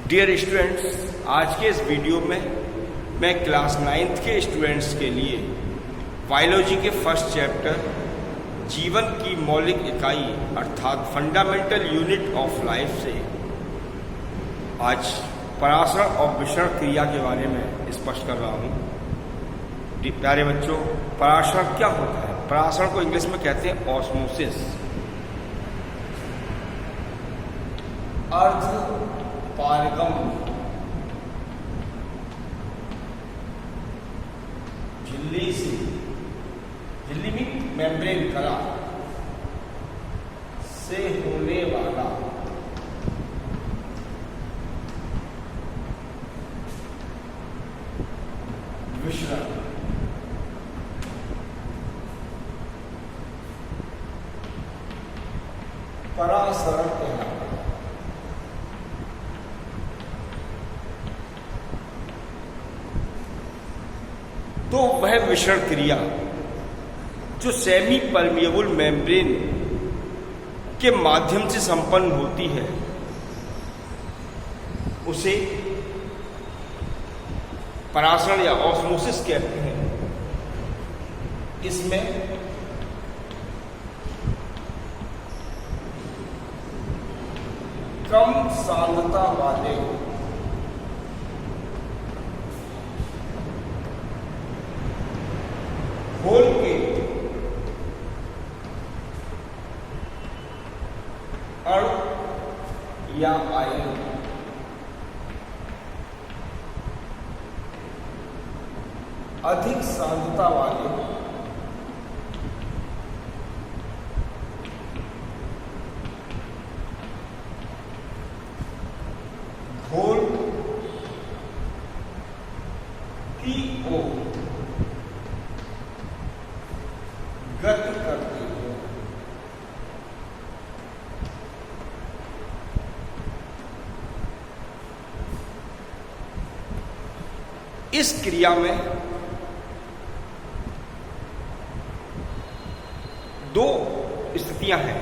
Dear students, आज के इस वीडियो में मैं क्लास 9th के स्टूडेंट्स के लिए बायोलॉजी के फर्स्ट चैप्टर जीवन की मौलिक इकाई अर्थात फंडामेंटल यूनिट ऑफ लाइफ से आज परासरण और विसरण क्रिया के बारे में स्पष्ट कर रहा हूँ। प्यारे बच्चों, परासरण क्या होता है? परासरण को इंग्लिश में कहते हैं ऑस्मोसिस। अर्ध पारगम झिल्ली से, झिल्ली में मेम्ब्रेन कला से होने वाला विसरण परासरण कहलाता है। तो वह विसरण क्रिया जो सेमी परमिएबल मेम्ब्रेन के माध्यम से संपन्न होती है उसे परासरण या ऑस्मोसिस कहते हैं। इसमें कम सांद्रता वाले घोल के अणु या आयन अधिक सांद्रता वाले घोल की ओर गति करते हैं। इस क्रिया में दो स्थितियां हैं।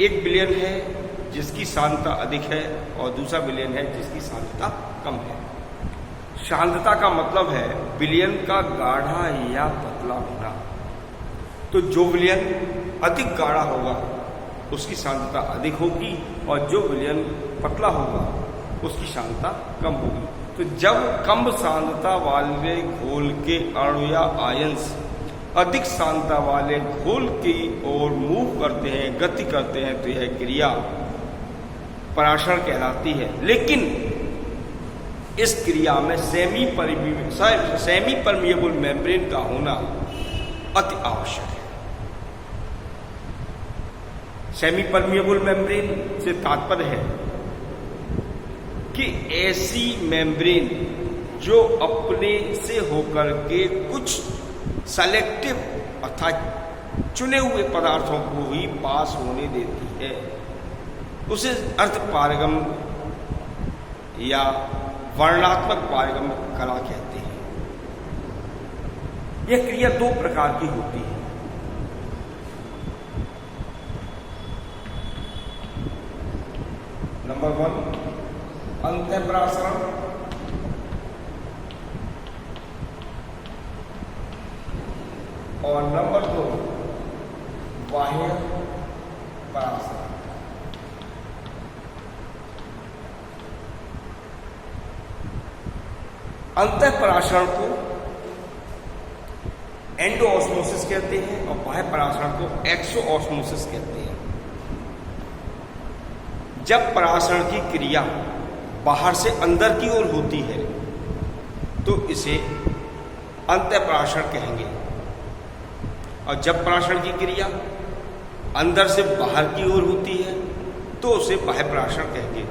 एक विलयन है जिसकी सांद्रता अधिक है और दूसरा विलयन है जिसकी सांद्रता कम है। सांद्रता का मतलब है विलयन का गाढ़ा या पतला होना। तो जो विलयन अधिक गाढ़ा होगा उसकी सांद्रता अधिक होगी और जो विलयन पतला होगा उसकी सांद्रता कम होगी। तो जब कम सांद्रता वाले घोल के अणु या आयंस अधिक सांद्रता वाले घोल की ओर मूव करते हैं, गति करते हैं, तो यह क्रिया परासरण कहलाती है। लेकिन इस क्रिया में सेमी परमिएबल मेम्ब्रेन का होना अति आवश्यक है। सेमी परमिएबल मेम्ब्रेन से तात्पर्य है कि ऐसी मेम्ब्रेन जो अपने से होकर के कुछ सेलेक्टिव अर्थात चुने हुए पदार्थों को ही पास होने देती है, उसे अर्ध पारगम या वर्णात्मक पारगम कला कहते हैं। यह क्रिया दो प्रकार की होती है। नंबर 1 अंतःपरासरण और नंबर 2 बाह्य परासरण। अंतःपरासरण को एंडोऑस्मोसिस कहते हैं और बाह्य परासरण को एक्सोऑस्मोसिस कहते हैं। जब परासरण की क्रिया बाहर से अंदर की ओर होती है तो इसे अंतःपरासरण कहेंगे, और जब परासरण की क्रिया अंदर से बाहर की ओर होती है तो उसे बाह्य परासरण कहेंगे।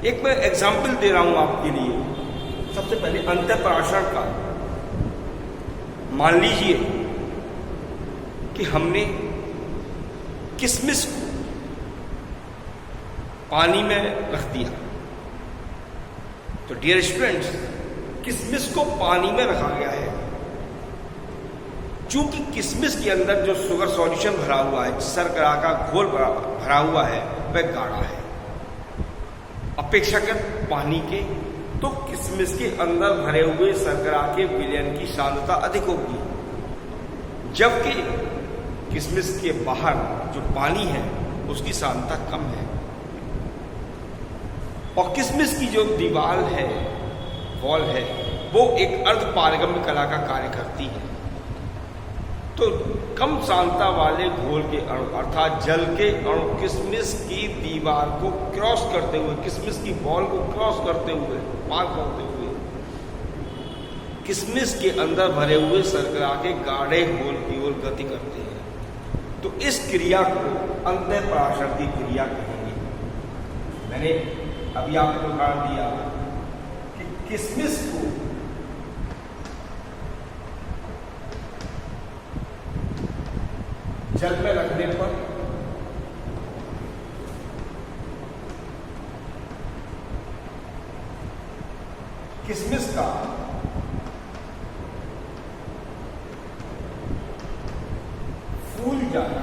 एक मैं एग्जाम्पल दे रहा हूं आपके लिए। सबसे पहले अंतःपरासरण का मान लीजिए कि हमने किशमिश को पानी में रख दिया। तो डियर स्टूडेंट्स, किशमिश को पानी में रखा गया है। चूंकि किशमिश के अंदर जो शुगर सॉल्यूशन भरा हुआ है, शर्करा का घोल भरा हुआ है, वह गाढ़ा है। अपेक्षाकृत पानी के, तो किशमिश के अंदर भरे हुए शर्करा के विलयन की सांद्रता अधिक होगी, जबकि किशमिश के बाहर जो पानी है उसकी सांद्रता कम है। और किशमिश की जो दीवार है, वॉल है, वो एक अर्ध पारगम्य कला का कार्य करती है। तो कम सांद्रता वाले घोल के अणु अर्थात जल के अणु किशमिश की दीवार को क्रॉस करते हुए, किशमिश की बॉल को क्रॉस करते हुए, पार करते हुए किशमिश के अंदर भरे हुए शर्करा के गाढ़े घोल की ओर गति करते हैं। तो इस क्रिया को अंतःपराशर की क्रिया कहेंगे। मैंने अभी आपको उदाहरण दिया कि किशमिश को जल में रखने पर किशमिश का फूल जाना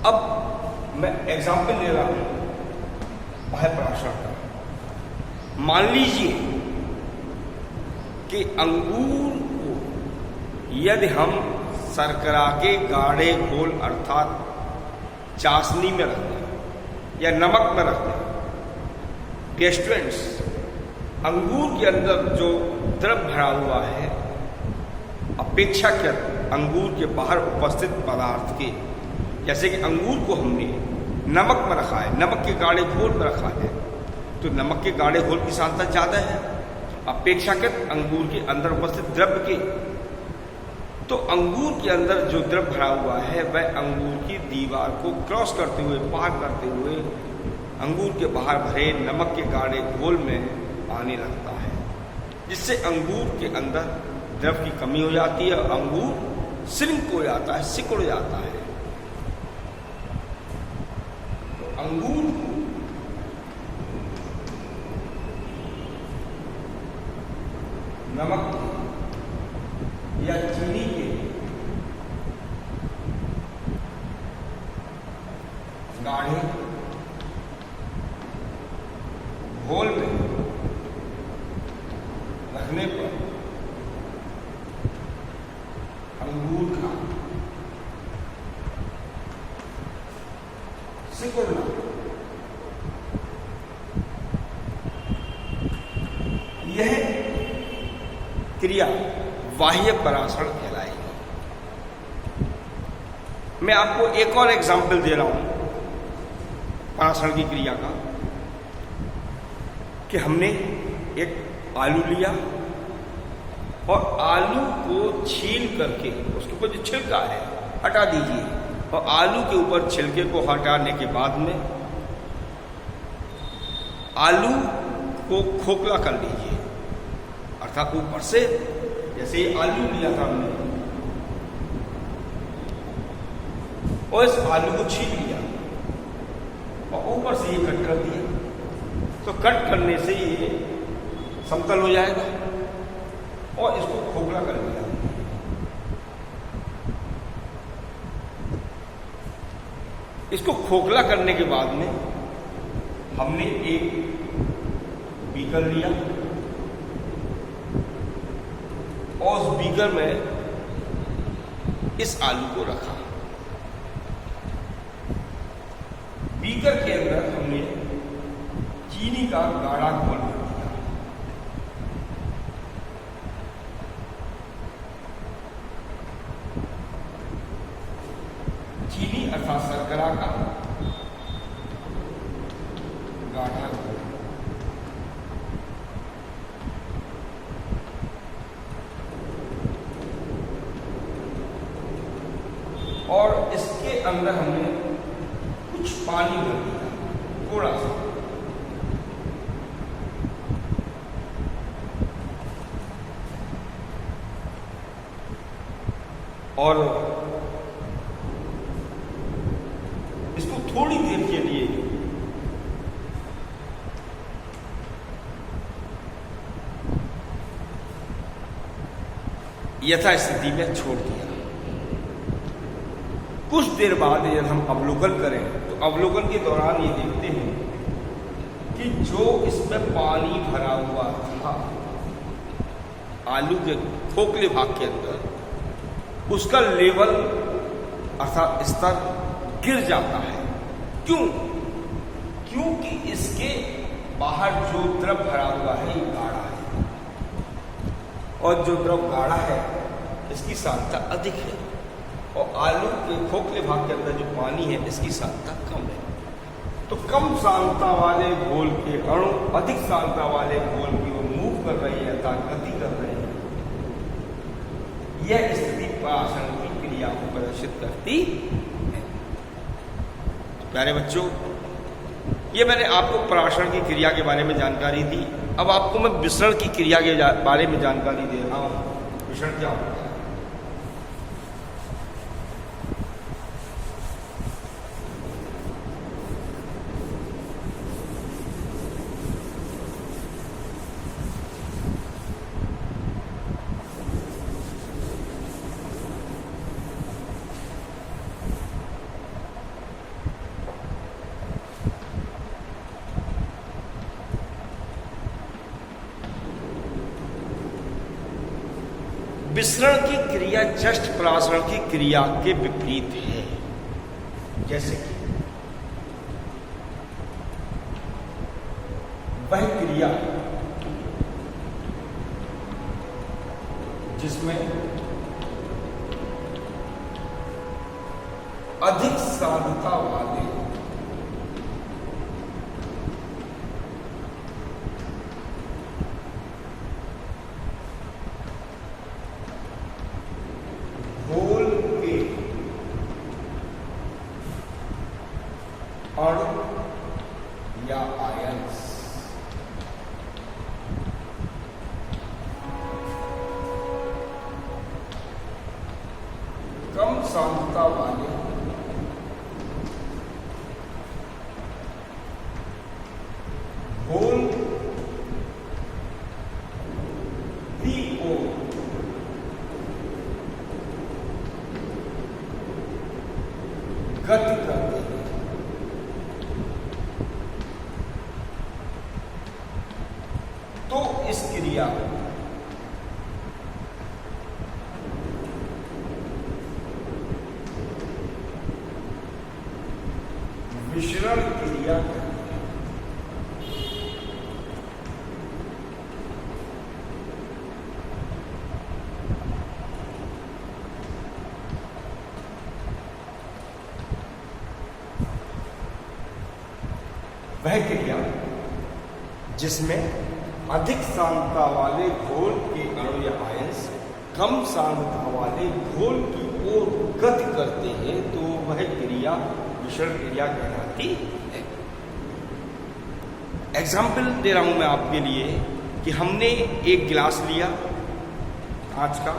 अब मैं एग्जाम्पल ले रहा हूं बाह्य पराशर का। मान लीजिए कि अंगूर को यदि हम शर्करा के गाढ़े घोल अर्थात चाशनी में रख दें या नमक में रख दें, स्टूडेंट्स, अंगूर के अंदर जो द्रव भरा हुआ है अपेक्षाकृत अंगूर के बाहर उपस्थित पदार्थ के, जैसे कि अंगूर को हमने नमक में रखा है, नमक के गाढ़े घोल में रखा है, तो नमक के गाढ़े घोल की सांद्रता ज्यादा है अपेक्षाकृत अंगूर के अंदर उपस्थित द्रव के। तो अंगूर के अंदर जो द्रव भरा हुआ है वह अंगूर की दीवार को क्रॉस करते हुए, पार करते हुए अंगूर के बाहर भरे नमक के गाढ़े घोल में पानी लगता है, जिससे अंगूर के अंदर द्रव की कमी हो जाती है और अंगूर श्रिंक हो जाता है, सिकुड़ जाता है। तो अंगूर को नमक या चीनी के गाढ़े घोल में रखने पर अंगूर का सिकुड़ना यह क्रिया बाह्य पराशरण कहलाएगी। मैं आपको एक और एग्जाम्पल दे रहा हूं पराशरण की क्रिया का, कि हमने एक आलू लिया और आलू को छील करके उसके ऊपर जो छिलका है हटा दीजिए, और आलू के ऊपर छिलके को हटाने के बाद में आलू को खोखला कर लीजिए, अर्थात ऊपर से जैसे ये आलू लिया था हमने और इस आलू को छील लिया और ऊपर से ये कट कर दिया, तो कट करने से ये समतल हो जाएगा और इसको खोखला कर दिया। इसको खोखला करने के बाद में हमने एक बीकर लिया और उस बीकर में इस आलू को रखा। बीकर के अंदर हमने चीनी का गाढ़ा घोल भर दिया। चीनी अर्थात शर्करा का गाढ़ा घोल, और इसके अंदर हमने कुछ पानी भर दिया, थोड़ा सा, और इसको थोड़ी देर के लिए यथास्थिति में छोड़ दिया। कुछ देर बाद यदि हम अवलोकन करें तो अवलोकन के दौरान ये देखते हैं कि जो इसमें पानी भरा हुआ था आलू के खोखले भाग के अंदर, उसका लेवल अर्थात स्तर गिर जाता है। क्यों? क्योंकि इसके बाहर जो द्रव भरा हुआ है ये गाढ़ा है, और जो द्रव गाढ़ा है इसकी सांद्रता अधिक है, और आलू के खोखले भाग के अंदर जो पानी है इसकी सांद्रता कम है। तो कम सांद्रता वाले घोल के अणु अधिक सांद्रता वाले घोल की ओर मूव कर रहे हैं अर्थात गति कर रहे हैं। यह स्थिति पराशरण की क्रिया को प्रदर्शित करती है। प्यारे बच्चों, ये मैंने आपको पराशरण की क्रिया के बारे में जानकारी दी। अब आपको मैं विसरण की क्रिया के बारे में जानकारी दे रहा हूं। विसरण क्या होता है? विसरण की क्रिया जस्ट पराशरण की क्रिया के विपरीत है। जैसे कि वह क्रिया जिसमें अधिक सांद्रता वाले अणु या आयंस कम सांद्रता वाले घोल की ओर गति करते हैं तो इस क्रिया विसरण क्रिया वह क्रिया जिसमें अधिक सांद्रता वाले घोल के अणु या आयंस कम सांद्रता वाले घोल की ओर गति करते हैं तो वह क्रिया विसरण क्रिया कहलाती है। एग्जाम्पल दे रहा हूं मैं आपके लिए कि हमने एक गिलास लिया कांच का,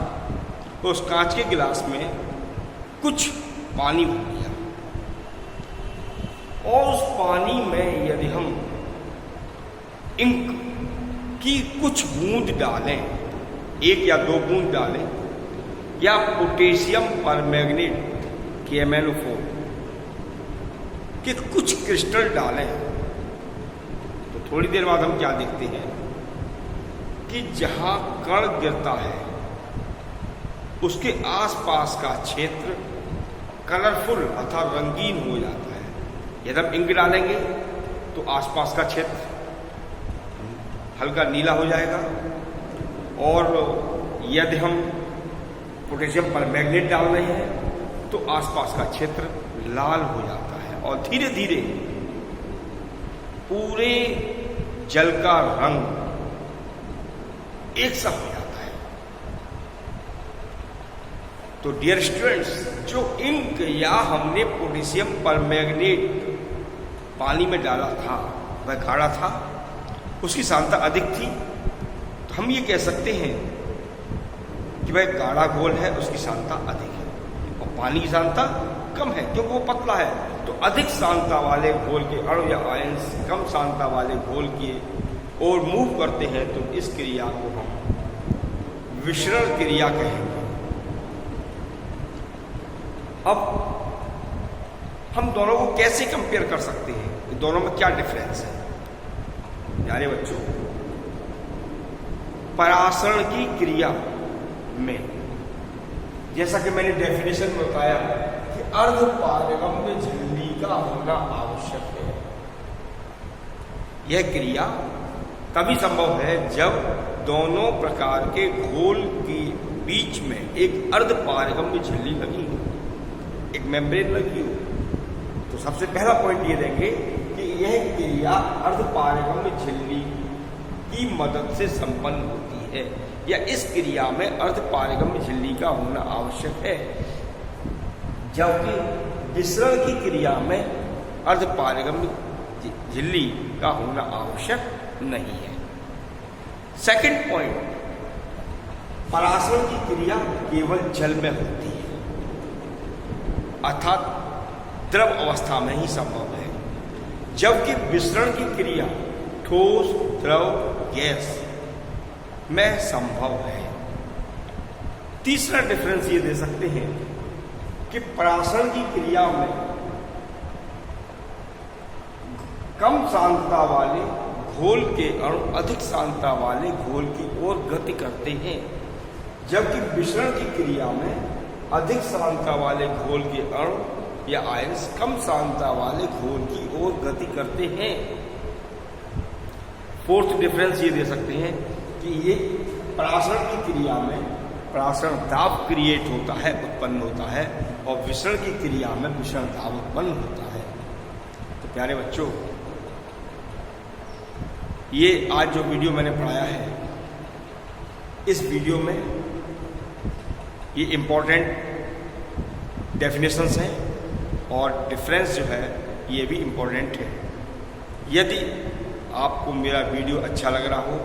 तो उस कांच के गिलास में कुछ पानी भर दिया, और उस पानी में यदि हम इंक की कुछ बूंद डालें, एक या दो बूंद डालें, या पोटेशियम परमैंगनेट KMnO4 के कुछ क्रिस्टल डालें, तो थोड़ी देर बाद हम क्या देखते हैं कि जहां कण गिरता है उसके आसपास का क्षेत्र कलरफुल अर्थात रंगीन हो जाता है। यदि हम इंक डालेंगे तो आसपास का क्षेत्र हल्का नीला हो जाएगा, और यदि हम पोटेशियम परमैंगनेट डाल रहे हैं तो आसपास का क्षेत्र लाल हो जाता है, और धीरे धीरे पूरे जल का रंग एक सा हो जाता है। तो डियर स्टूडेंट्स, जो इंक या हमने पोटेशियम परमैंगनेट पानी में डाला था वह गाढ़ा था, उसकी सांद्रता अधिक थी, तो हम ये कह सकते हैं कि वह गाढ़ा घोल है, उसकी सांद्रता अधिक है, और पानी की सांद्रता कम है क्योंकि वो पतला है। तो अधिक सांद्रता वाले घोल के अणु या आयंस कम सांद्रता वाले घोल की ओर मूव करते हैं, तो इस क्रिया को हम विसरण क्रिया कहेंगे। अब हम दोनों को कैसे कंपेयर कर सकते हैं, दोनों में क्या डिफरेंस है? प्यारे बच्चों, परासरण की क्रिया में, जैसा कि मैंने डेफिनेशन में बताया कि अर्धपारगम्य झिल्ली का होना आवश्यक है। यह क्रिया तभी संभव है जब दोनों प्रकार के घोल के बीच में एक अर्धपारगम्य झिल्ली लगी हो, एक मेम्ब्रेन लगी हो। तो सबसे पहला पॉइंट ये देंगे कि यह क्रिया अर्धपारगम्य झिल्ली की मदद से संपन्न होती है, या इस क्रिया में अर्धपारगम्य झिल्ली का होना आवश्यक है, जबकि विसरण की क्रिया में अर्धपारगम्य झिल्ली का होना आवश्यक नहीं है। सेकंड पॉइंट, परासरण की क्रिया केवल जल में होती है, अर्थात द्रव अवस्था में ही संभव है, जबकि विसरण की क्रिया ठोस, द्रव, गैस में संभव है। तीसरा डिफरेंस ये दे सकते हैं कि परासरण की क्रिया में कम सांद्रता वाले घोल के अणु अधिक सांद्रता वाले घोल की ओर गति करते हैं, जबकि विसरण की क्रिया में अधिक सांद्रता वाले घोल के अणु या आयंस कम सांद्रता वाले घोल की ओर गति करते हैं। फोर्थ डिफरेंस ये दे सकते हैं कि ये परासरण की क्रिया में परासरण दाब क्रिएट होता है, उत्पन्न होता है, और विसरण की क्रिया में विसरण दाब उत्पन्न होता है। तो प्यारे बच्चों, ये आज जो वीडियो मैंने पढ़ाया है, इस वीडियो में ये इम्पोर्टेंट डेफिनेशंस हैं और डिफरेंस जो है ये भी इम्पोर्टेंट है। यदि आपको मेरा वीडियो अच्छा लग रहा हो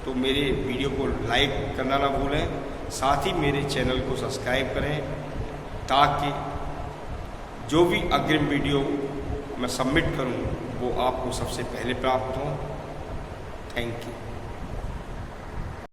तो मेरे वीडियो को लाइक करना ना भूलें, साथ ही मेरे चैनल को सब्सक्राइब करें, ताकि जो भी अग्रिम वीडियो मैं सबमिट करूं वो आपको सबसे पहले प्राप्त हो। Thank you.